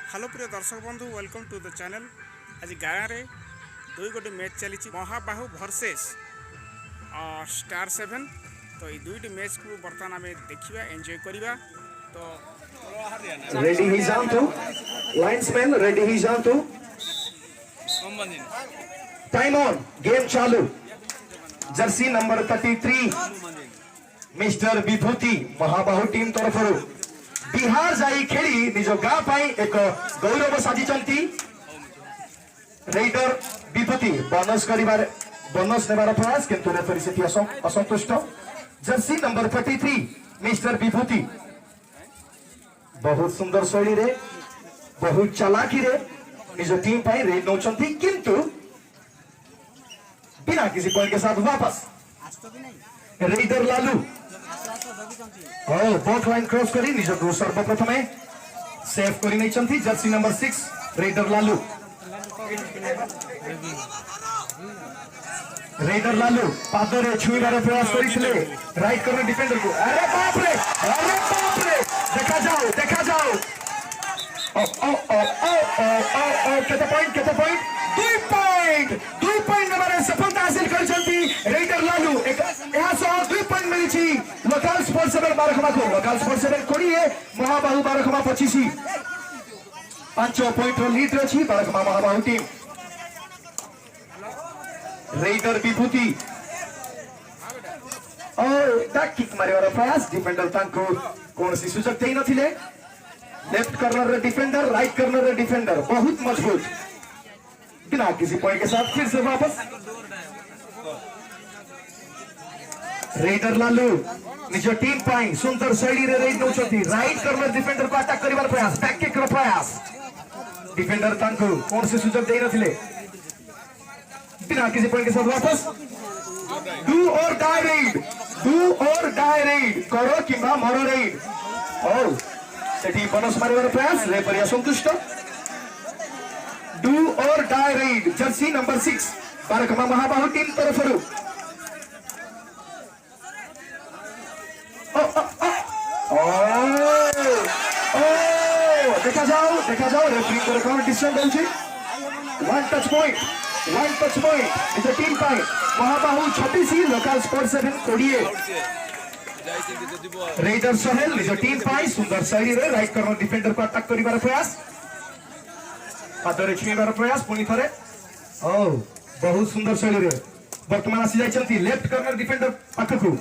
Hello प्रिय दर्शक बंधु वेलकम टू द चैनल। आज गाँव में दुई गोटे मैच चली महाबाहु वर्सेस स्टार 7। तो ये दुईटी मैच को बर्तमान आम देखा एंजॉय करवा। तो रेडी ही जांतु लाइन्समैन रेडी ही जांतु टाइम ऑन गेम चालू। Jersey number 33 mister Vibhuti Mahabahu team तरफ बिहार जाई खेली निज गाँ पाई एक गौरव साजिचंती। रेडर विभूति बोनस नेबार प्रयास किंतु रेफरी से असंतुष्ट। जर्सी नंबर 33 मिस्टर विभूति बहुत सुंदर शैली रे बहुत चालाकी रे निज टीम पाई रेड नौचंती किंतु बिना किसी पॉइंट के साथ वापस। Raider Lalu both line cross करी निज को सर्वप्रथम सेव करी नहीं चंती। जर्सी नंबर 6 रेडर लालू पादरे छुईबार प्रयास करथिले राइट कॉर्नर डिफेंडर को। अरे बाप रे देखा जाओ केते पॉइंट 2 पॉइंट नंबर सफलता हासिल करछंती रेडर लालू। एक यहां से 2 पॉइंट मिली लोकल स्पोर्ट्स 7 बारखमा को। लोकल स्पोर्ट्स 7 कोड़िए महाबाहु बारखमा 25 5 पॉइंट लीड रही बारखमा महाबाहु टीम। रेडर विभूति और किक मारिवार प्रयास डिफेंडर तांको कौन सी सुजोग देई नथिले। लेफ्ट कॉर्नर रे डिफेंडर राइट कॉर्नर रे डिफेंडर बहुत मजबूत बिना किसी पॉइंट के साथ फिर से वापस। रेडर लालू निज टीम पाई सुंदर शैली रे रेड नौचती। राइट कॉर्नर डिफेंडर को अटैक करिवार प्रयास बैक किक रो प्रयास डिफेंडर तांको कौन से सुजोग देई नथिले बिना किसी पॉइंट के साथ वापस। डू और डाई रेड करो किंबा मरो रेड। ओ सेठी बोनस मारिवार प्रयास रेफरी असंतुष्ट। Do or die raid jersey number 6 Barakhama Mahabahu team तरफ देखा जाओ रेफरी को रिकॉर्ड डिसीजन होची। One touch point is team पाई महाबाहु 26 लोकल स्पोर्ट्स 7 कोड़िए। रेडर सोहेल निज टीम पाई सुंदर शैली रे राइट कॉर्नर डिफेंडर को अटैक करिवार प्रयास पादरे छुईबार प्रयास पुणी थरे बहुत सुंदर शैली रे वर्तमान आसी जाइछंती लेफ्ट कॉर्नर डिफेंडर पाखकु।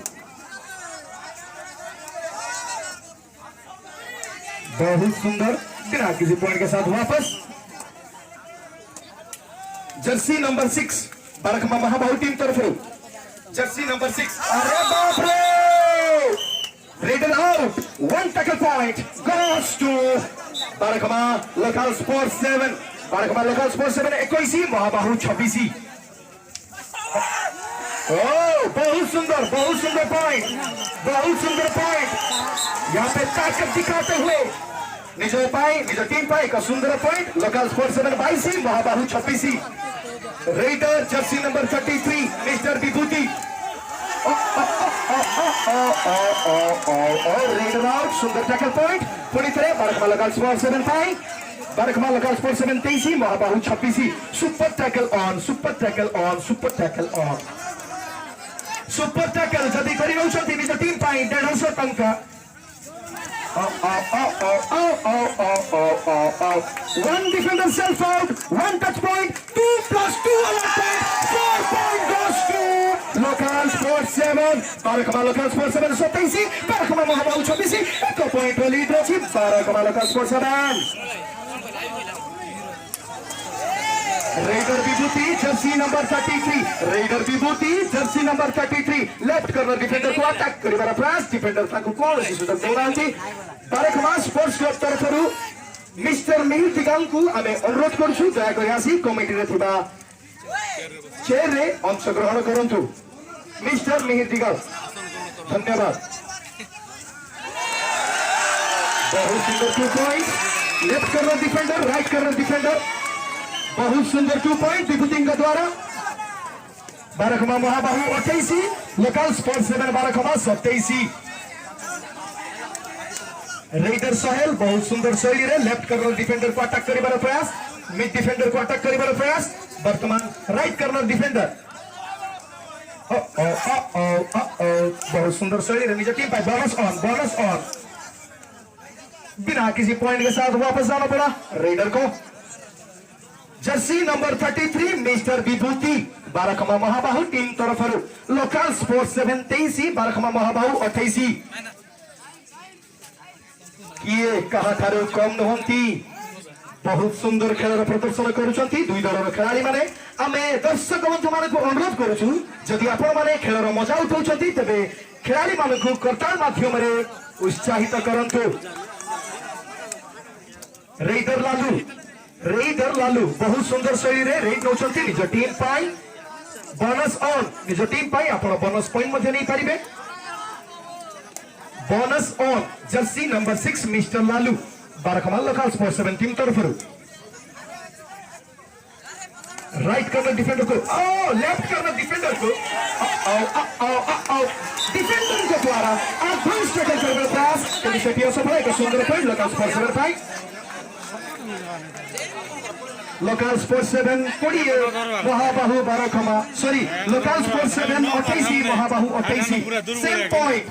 बहुत सुंदर बिना किसी पॉइंट के साथ वापस। Jersey number 6 Barakhama Mahabahu team तरफ जर्सी नंबर 6 अरे बाप रे raider out 1 tackle point goes to Barakhama local sports 7। Barakhama local sports 7 21 महाबाहु 26। बहुत सुंदर पॉइंट यहाँ पे ताकत दिखाते हुए निज टीम पाई का सुंदर पॉइंट लोकल स्पोर्ट्स 7 22 महाबाहु 26। रेडर जर्सी नंबर 33 मिस्टर विभूति रेडर आउट सुंदर टैकल पॉइंट पुणी थे बारखमा लोकल स्पोर्ट्स 7 पाई बारखमा लोकल स्पोर्ट्स 7 23 महाबाहु 26। सुपर टैकल जदि करि नउछंती निज टीम पाई 150 टंका। One defender self out, 1 touch point, 2 plus 2 4 point goes to local sports 7 Barakhama local sports 7 27 Barakhama Mahabahu 26 1 point lead रही Barakhama local sports 7। Raider Vibhuti jersey number 33 left corner defender को attack करिवार प्रयास defender ताको कौन सी सुजोग देउनांती। बारखमा स्पोर्ट्स क्लब तरफ मिस्टर मिहिर दिगाल को आमे अनुरोध करछु दया करि आसी कमिटी रे थिबा चेयर रे अंशग्रहण करंतु। मिस्टर मिहिर दिगाल धन्यवाद। बहुत सुंदर 2 point left corner defender right corner defender बहुत सुंदर 2 पॉइंट विभूति द्वारा। बारखमा महाबाहु 28 लोकल स्पोर्ट्स 7 बारखमा 27। रेडर सोहेल बहुत सुंदर शैली रे लेफ्ट कर्नर डिफेंडर को अटैक करिबार प्रयास, मिड डिफेंडर को अटैक करिबार प्रयास, वर्तमान राइट कर्नर डिफेंडर बहुत सुंदर शैली रे निज टीम पर बोनस ऑन बिना किसी पॉइंट के साथ वापस जाना पड़ा रेडर को। जर्सी नंबर 33 मिस्टर विभूति बारखमा महाबाहु टीम तरफ लोकल स्पोर्ट्स 7 23 बारखमा महाबाहु 28 किए कहा ठारू कम नहंती बहुत सुंदर खेल प्रदर्शन करुछंती दुई दलर खेलाड़ी माने आमे दर्शक बंधु माने को अनुरोध करूछु जदि आपण माने खेलर मजा उठाउछंती तबे खेलाड़ी माने को करताल माध्यम रे उत्साहित करंतु। रेडर लालू बहुत सुंदर शैली रे रेड नौचंती निज टीम पाई बोनस ऑन निज टीम पाई आपण बोनस पॉइंट मध्ये नहीं पारिबे bonus on jersey number 6 mister Lalu Barakhama local sports 7 team तरफ राइट कर्नर डिफेंडर को लेफ्ट कर्नर डिफेंडर को डिफेंडर के द्वारा एडवांस टैकल करने प्रयास यदि सेटियो सफल एक सुंदर पॉइंट लोकल स्पोर्ट्स 7 पाई लोकल स्पोर्ट्स 7 कोडिए Mahabahu Barakhama sorry local sports 7 28 Mahabahu 28 same point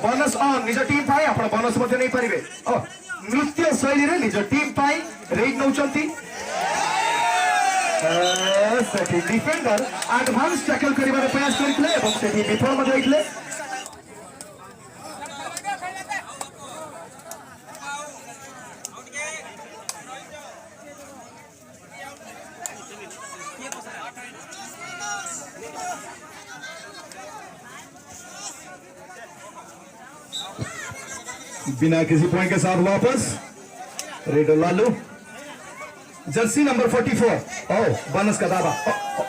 bonus on निज टीम पाई आपण बोनस मध्ये नहीं परिबे नृत्य शैली रे निज टीम पाई रेड नौचंती सेठी डिफेंडर एडवांस टैकल करिबार प्रयास करथिले एवं सेठी विफल मध्ये होइथिले। बिना किसी पॉइंट के साथ वापस raider Lalu jersey number 44 bonus का दावा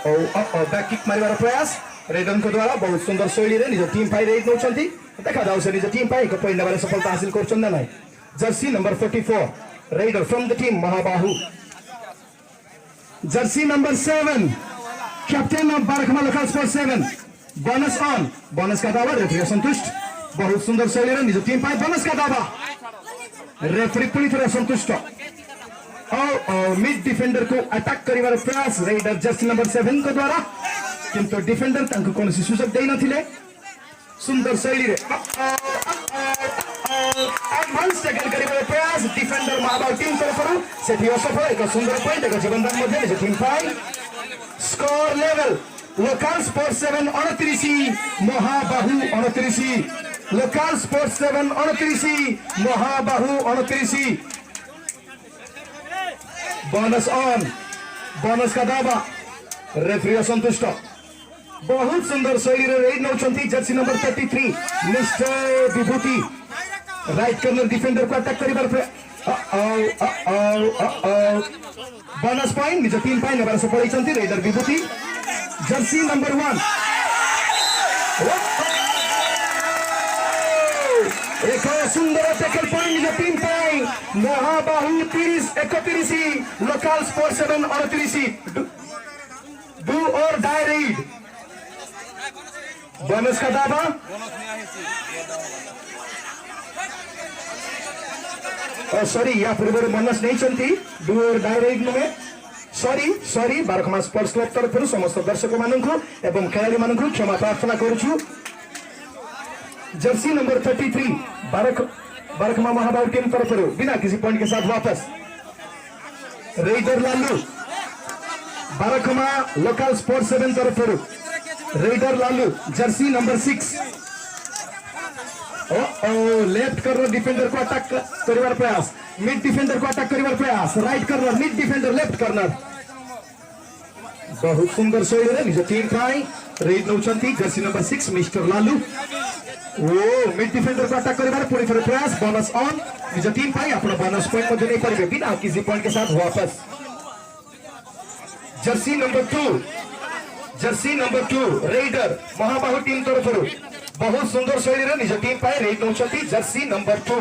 बैक किक मारिबार प्रयास रेडर को द्वारा बहुत सुंदर शैली रे निज टीम पाई रेड नौचंती देखा जाऊ से निज टीम पाई को पॉइंट नंबर सफलता हासिल करछन ना नहीं। Jersey number 44 raider from the team Mahabahu jersey number 7 captain of Barakhama local sports 7 bonus on bonus का दावा रेफरी संतुष्ट बहुत सुंदर शैली रे निज टीम पाई बोनस का दावा रेफरी पूरी तरह संतुष्ट मिड डिफेंडर को अटैक करिवार प्रयास रेडर जर्सी नंबर 7 को द्वारा किंतु डिफेंडर तांको कोन सुযোগ देई नथिले सुंदर शैली रे एडवांस टैकल करिवार प्रयास डिफेंडर महाबाहु टीम तरफरु सेठी असफल एक सुंदर पॉइंट एक जीवनदान मध्ये निज team pi score level local sports 7 29 Mahabahu 29 local sports 7 29 Mahabahu 29 bonus on bonus का दावा रेफरी असंतुष्ट बहुत सुंदर शैली रे रेड नौचंती jersey number 33 mister Vibhuti right corner defender को अटैक करिबार बोनस पॉइंट निज टीम पाई नबर सफल होइचंती रेडर विभूति जर्सी नंबर 1 एक सुंदर टैकल पॉइंट निज टीम पाई Mahabahu 31 local sports 7 38 do or die raid bonus का दावा सॉरी या पूर्व बोनस नहीं चलती डू और डाई रेड में सॉरी बारखमा स्पोर्ट्स क्लब तरफ समस्त दर्शक मानू एवं खेलाड़ी मानू क्षमा प्रार्थना करुछु। जर्सी नंबर 33 बारखमा महाबाहु टीम तरफ बिना किसी पॉइंट के साथ वापस raider Lalu Barakhama local sports 7 तरफ raider Lalu jersey number 6 left corner defender को अटैक करिवार प्रयास मिड डिफेंडर को अटैक करिवार प्रयास right corner mid defender left corner बहुत सुंदर शैली रे निज टीम पाई रेड नौचंती jersey number 6 mister Lalu mid defender को अटैक करिवार पूरी तरह प्रयास बोनस ऑन निज टीम पाई अपना बोनस पॉइंट मध्ये नहीं परिबे बिना किसी पॉइंट के साथ वापस jersey number 2 raider Mahabahu team तरफ बहुत सुंदर शैली रे निज टीम पाई रेड नौचंती jersey number 2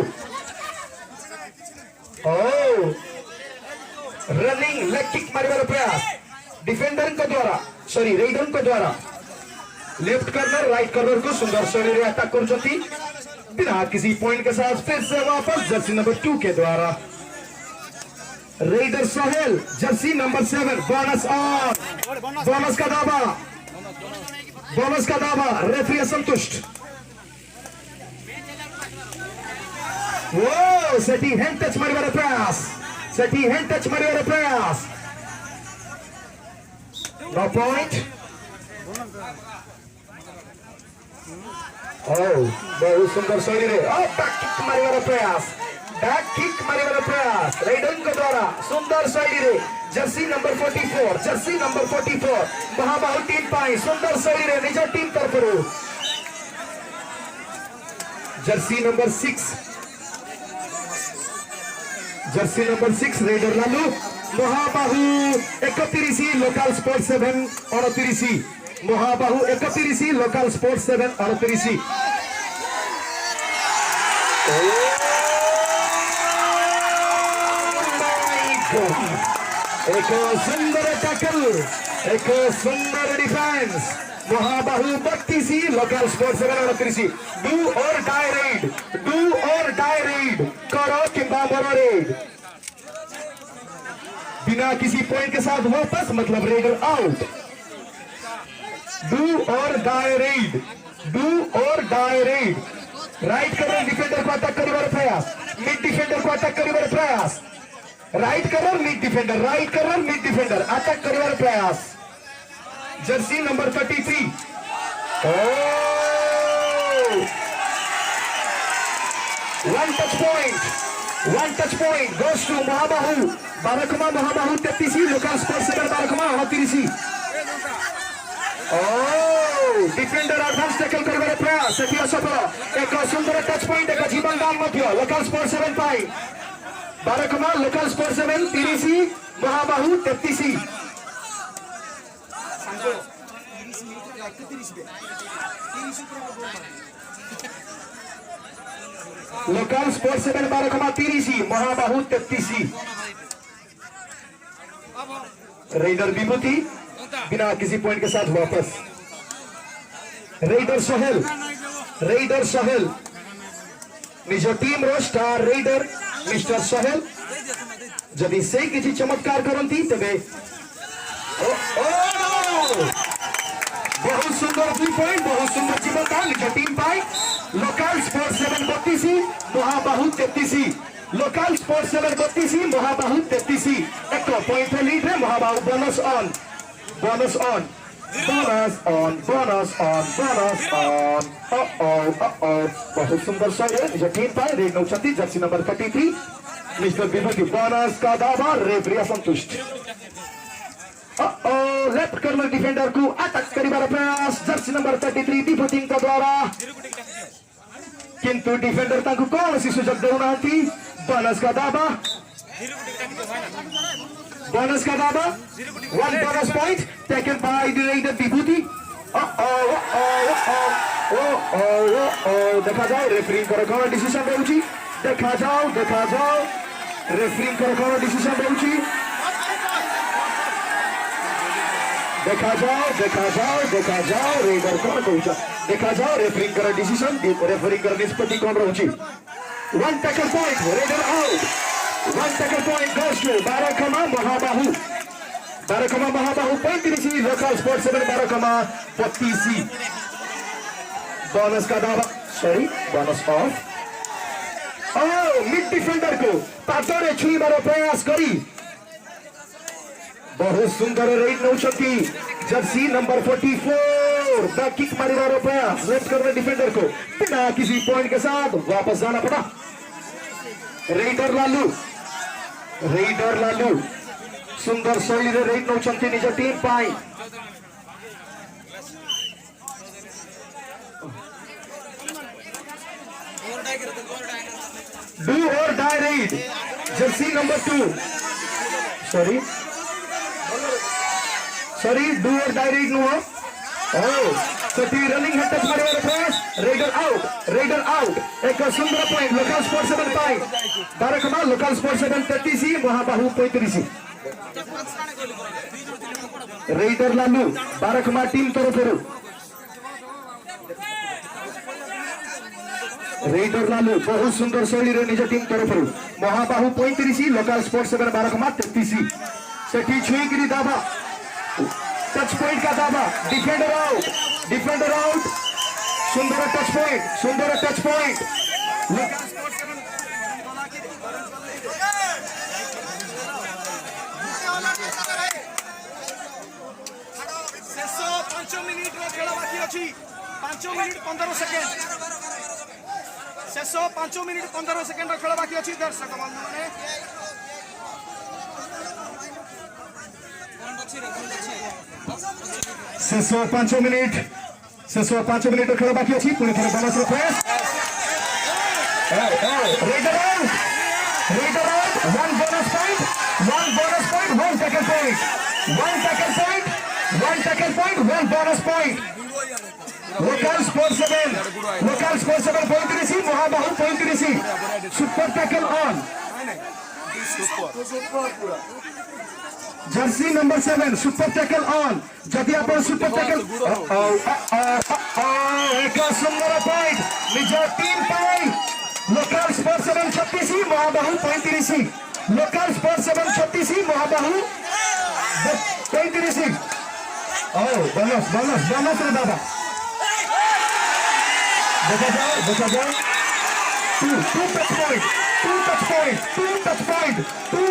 running leg kick मारिबार प्रयास डिफेंडर को द्वारा सॉरी रेडर को द्वारा लेफ्ट कर्नर राइट कर्नर को सुंदर शैली रे अटैक करछथि बिना किसी पॉइंट के साथ फिर से वापस जर्सी नंबर 2 के द्वारा raider Sohail Jersey number 7 bonus on bonus का दावा रेफरी असंतुष्ट वो सेटी हैंड टच मारिबार प्रयास नो पॉइंट बहुत सुंदर शैली रे बैक किक मारिबार प्रयास रेडर के द्वारा सुंदर शैली रे जर्सी नंबर 44 महाबाहु टीम पाई सुंदर शैली रे निज टीम तरफरु jersey number 6 raider Lalu Mahabahu 31 local sport 7 29 महाबाहु 31 लोकल स्पोर्ट 7 29 एक सुंदर टैकल एक सुंदर defence Mahabahu 32 local sport 7 29 do or die red करो किंबा मरो रेड बिना किसी पॉइंट के साथ वापस मतलब raider out do or die red right करो डिफेंडर को अटैक करिबार प्रयास मिड डिफेंडर को अटैक करिबार प्रयास राइट करो मिड डिफेंडर अटैक करिबार प्रयास Jersey number 33 one touch point goes to Mahabahu Barakhama Mahabahu 33 local sport 7 Barakhama 29 defender advance tackle करिबार प्रयास सेठी असफल एक सुंदर टच पॉइंट एक जीवन दान मध्य लोकल स्पोर्ट 7 पाई बारकमा लोकल स्पोर्ट 7 30 महाबाहु 33 लोकल स्पोर्ट 7 12,30 महाबाहु 33 रेडर विभूति बिना किसी पॉइंट के साथ वापस रेडर सोहेल निज टीम रो स्टार रेडर मिस्टर सोहेल जदि से किसी चमत्कार करती तेबे बहुत सुंदर 2 पॉइंट बहुत सुंदर जीवन निज टीम पाई लोकल स्पोर्ट 7 32 महाबाहु 33 लोकल स्पोर्ट 7 32 महाबाहु 33 एक पॉइंट लीड है महाबाहु बोनस ऑन बहुत सुंदर शॉट है निज टीम पाई रेड नौचंती जर्सी नंबर 33 मिस्टर विभूति बोनस का दावा रेफरी असंतुष्ट लेफ्ट कर्नर डिफेंडर को अटैक करिबार प्रयास जर्सी नंबर 33 विभूति का द्वारा किंतु डिफेंडर ताकू कौन सी सुजग देउनांती बोनस का दावा 1 bonus point taken by the Raider विभूति देखा जाओ रेफरी कौन डिसीजन देउची देखा जाओ रेफरी कौन डिसीजन देउची देखा जाओ रेडर कौन कहूचा देखा जाओ रेफरी कर डिसीजन रेफरी कर निष्पत्ति कौन रहउची 1 tackle point raider out 1 tackle point goes to Barakhama Mahabahu 35 local sport 7 बारकमा 32 bonus का दावा बोनस ऑफ मिड डिफेंडर को पादरे छुईबार प्रयास करी बहुत सुंदर रेड नौचंती जर्सी नंबर 44 बैक किक मारिबार प्रयास लेफ्ट कर्नर डिफेंडर को बिना किसी पॉइंट के साथ वापस जाना पड़ा रेडर लालू सुंदर शैली रे रेड नौचंती निज टीम पाई do or die raid jersey number 2 sorry do or die raid नो सटी रनिंग हेड टच मारिबार प्रयास रेडर आउट एक सुंदर पॉइंट लोकल स्पोर्ट 7 पाई Barakhama local sport 7 33 Mahabahu 35 raider Lalu Barakhama team तरफरु रेडर लालू बहुत सुंदर शैली रे निज टीम तरफ महाबाहु 35 लोकल स्पोर्ट्स 7 12 33 सेठी छुईगिरी दाबा टच पॉइंट का दाबा डिफेंडर आउट सुंदर टच पॉइंट लोकल स्पोर्ट्स 7 शेष 5 मिनिट खेल बाकी अच्छी 5 मिनिट 15 सेकेंड शेष 5 मिनिट 15 सेकेंड खेल बाकी अच्छी दर्शक बंधु मैंने शेष 5 मिनिट खेल बाकी अच्छी पुणी थे bonus press raider out one bonus point one tackle point one bonus point local sports 7 35 Mahabahu 35 super tackle on jersey number 7 super tackle on जदि आप सुपर टैकल एक सुंदर पॉइंट निज टीम पाई लोकल स्पोर्ट्स 7 36 महाबाहु 35 लोकल स्पोर्ट्स 7 36 महाबाहु 35 bonus रे दादा देखा जाओ two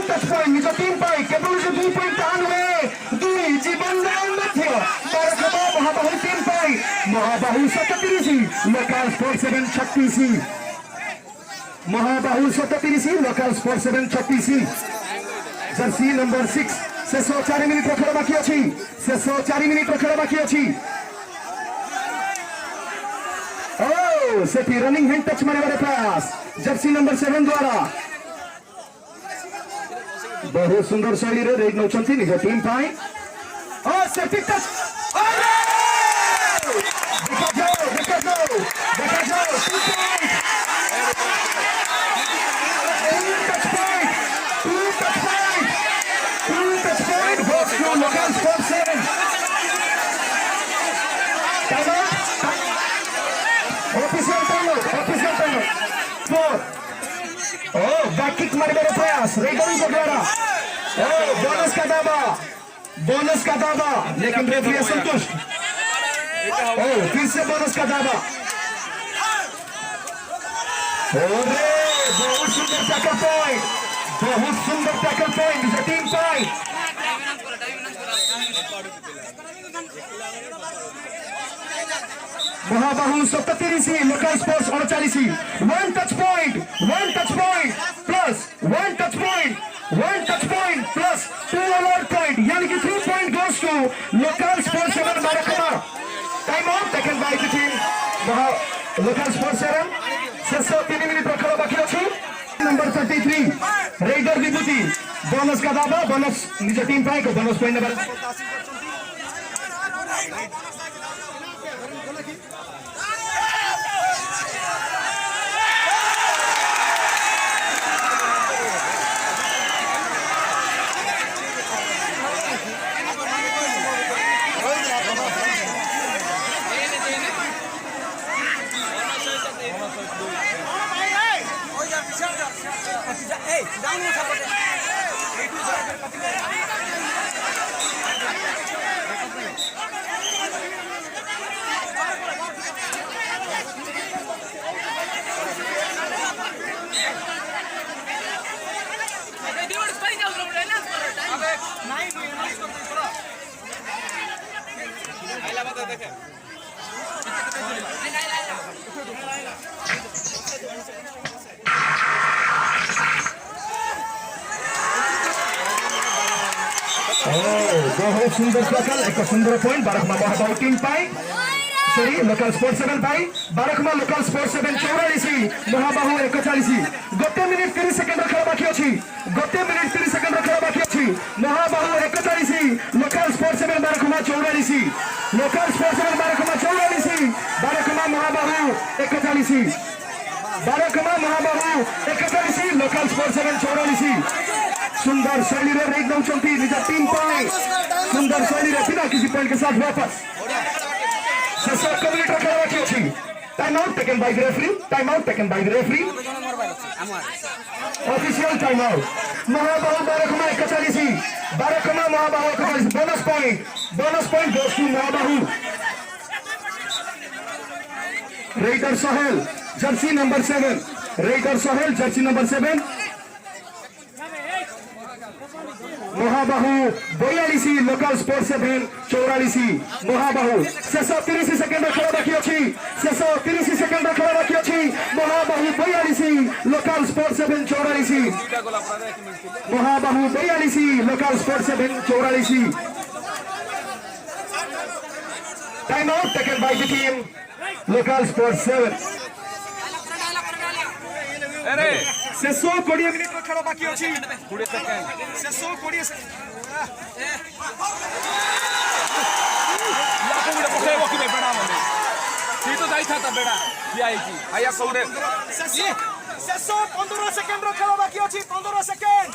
touch point निज टीम पाई केवल 2 पॉइंट टान हुए 2 जीवन दान मध्य बरखबा महाबाहु टीम पाई महाबाहु 37 लोकल स्पोर्ट्स 7 36 महाबाहु 37 लोकल स्पोर्ट्स 7 36 जर्सी नंबर 6 शेष 4 मिनिट खेल बाकी अच्छी सेठी रनिंग हैंड टच मारे प्रयास जर्सी नंबर 7 द्वारा बहुत सुंदर शैली रे रेड नौचंती निज टीम पाई सेठी टच देखा जाओ two touch point goes to local sports 7 official time back kick मारे प्रयास रेडर के द्वारा बोनस का दावा लेकिन रेफरी असंतुष्ट फिर से बोनस का दावा बहुत सुंदर टैकल पॉइंट जो टीम पाई Mahabahu 37 local sports 38 one touch point plus 2 award point यानी कि 3 point goes to local sports 7 Barakhama time out taken by the team local sports 7 शेष 3 मिनिट खेल बाकी अच्छी नंबर 33 रेडर विभूति बोनस का दावा बोनस निज टीम पाई को बोनस पॉइंट नंबर बहुत सुंदर टैकल एक सुंदर पॉइंट बारकमा महाबाहु टीम पाई सॉरी लोकल स्पोर्ट्स 7 पाई बारकमा लोकल स्पोर्ट्स 7 44 महाबाहु 41 गोटे मिनिट 30 सेकेंड खेल बाकी अच्छी महाबाहु 41 लोकल स्पोर्ट्स 7 बारकमा 44 लोकल स्पोर्ट्स 7 बारकमा 44 बारकमा महाबाहु 41 लोकल स्पोर्ट्स 7 44 सुंदर शैली रे रेड नौचंती निज टीम पाई सुंदर शैली रे बिना किसी पॉइंट के साथ वापस शेष 1 मिनिट खेल बाकी अच्छी Time out taken by the referee. Time out taken by the referee. Official time out. Mohabahu Barakuma Ekachalisi. Barakuma Mohabahu Ekachalisi. Bonus point. Bonus point goes to Mohabahu. Raider Sohail, jersey number 7. Raider Sohail, jersey number 7. Mohabahu, Boyalisi, local sports 7, Chouralisi. Mohabahu, Seso 30 second খেলা বাকি আছে। Seso 30 second খেলা বাকি আছে। Mohabahu, Boyalisi, local sports 7, Chouralisi. Mohabahu, Boyalisi, local sports 7, Chouralisi. Time out taken by the team, local sports 7. ଶେଷ 20 ମିନିଟର ଖେଳ ବାକି ଅଛି 20 ସେକେଣ୍ଡ ଶେଷ 20 ଶେଷ 15 ସେକେଣ୍ଡର ଖେଳ ବାକି ଅଛି 15 ସେକେଣ୍ଡ